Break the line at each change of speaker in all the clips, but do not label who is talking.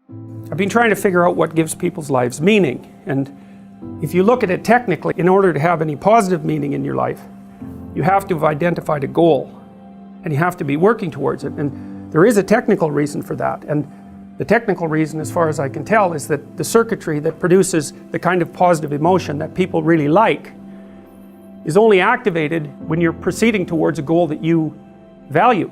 I've been trying to figure out what gives people's lives meaning. And if you look at it technically, in order to have any positive meaning in your life, you have to have identified a goal and you have to be working towards it. And there is a technical reason for that. And the technical reason, as far as I can tell, is that the circuitry that produces the kind of positive emotion that people really like is only activated when you're proceeding towards a goal that you value.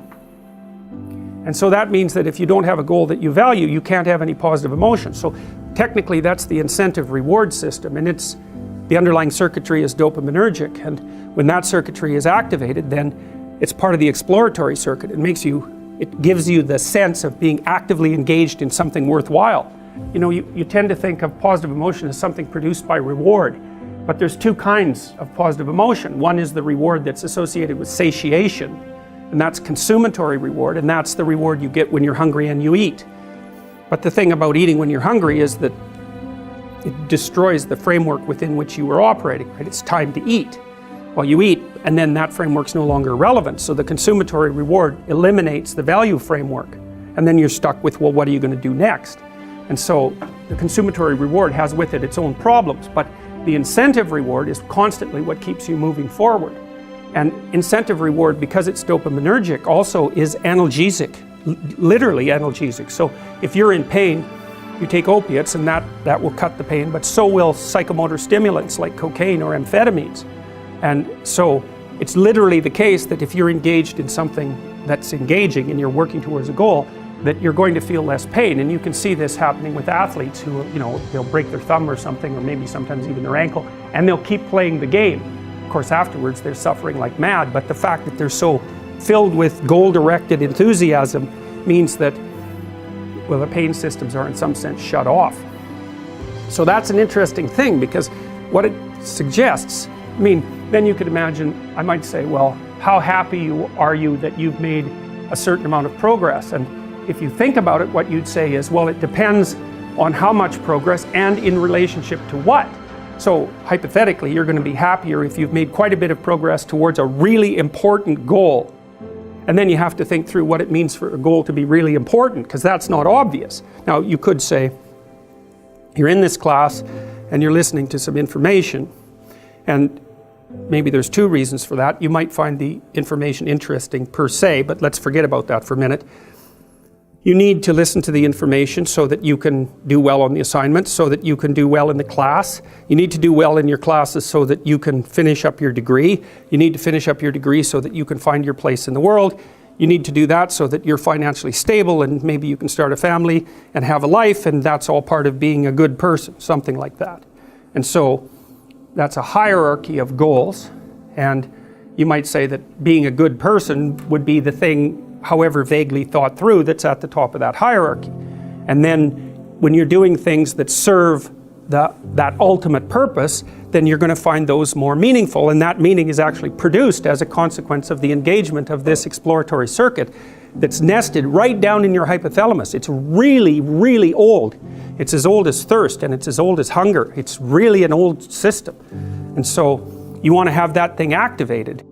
And so that means that if you don't have a goal that you value, you can't have any positive emotion. So technically that's the incentive reward system, and the underlying circuitry is dopaminergic, and when that circuitry is activated, then it's part of the exploratory circuit. It gives you the sense of being actively engaged in something worthwhile. You know, you tend to think of positive emotion as something produced by reward, but there's two kinds of positive emotion. One is the reward that's associated with satiation, and that's consummatory reward, and that's the reward you get when you're hungry and you eat. But the thing about eating when you're hungry is that it destroys the framework within which you were operating, right? It's time to eat. Well, you eat, and then that framework's no longer relevant. So the consummatory reward eliminates the value framework. And then you're stuck with, well, what are you going to do next? And so the consummatory reward has with it its own problems, but the incentive reward is constantly what keeps you moving forward. And incentive reward, because it's dopaminergic, also is analgesic, literally analgesic. So if you're in pain, you take opiates and that will cut the pain, but so will psychomotor stimulants like cocaine or amphetamines. And so it's literally the case that if you're engaged in something that's engaging and you're working towards a goal, that you're going to feel less pain. And you can see this happening with athletes who, you know, they'll break their thumb or something, or maybe sometimes even their ankle, and they'll keep playing the game. Of course, afterwards they're suffering like mad, but the fact that they're so filled with goal-directed enthusiasm means that, well, the pain systems are in some sense shut off. So that's an interesting thing, because what it suggests, I mean, then you could imagine, I might say, well, how happy are you that you've made a certain amount of progress? And if you think about it, what you'd say is, well, it depends on how much progress and in relationship to what. So hypothetically, you're going to be happier if you've made quite a bit of progress towards a really important goal. And then you have to think through what it means for a goal to be really important, because that's not obvious. Now, you could say, you're in this class and you're listening to some information, and maybe there's two reasons for that. You might find the information interesting per se, but let's forget about that for a minute. You need to listen to the information so that you can do well on the assignments, so that you can do well in the class. You need to do well in your classes so that you can finish up your degree. You need to finish up your degree so that you can find your place in the world. You need to do that so that you're financially stable and maybe you can start a family and have a life, and that's all part of being a good person, something like that. And so that's a hierarchy of goals, and you might say that being a good person would be the thing, however vaguely thought through, that's at the top of that hierarchy. And then when you're doing things that serve that ultimate purpose, then you're going to find those more meaningful, and that meaning is actually produced as a consequence of the engagement of this exploratory circuit that's nested right down in your hypothalamus. It's really, really old. It's as old as thirst, and it's as old as hunger. It's really an old system. And so you want to have that thing activated.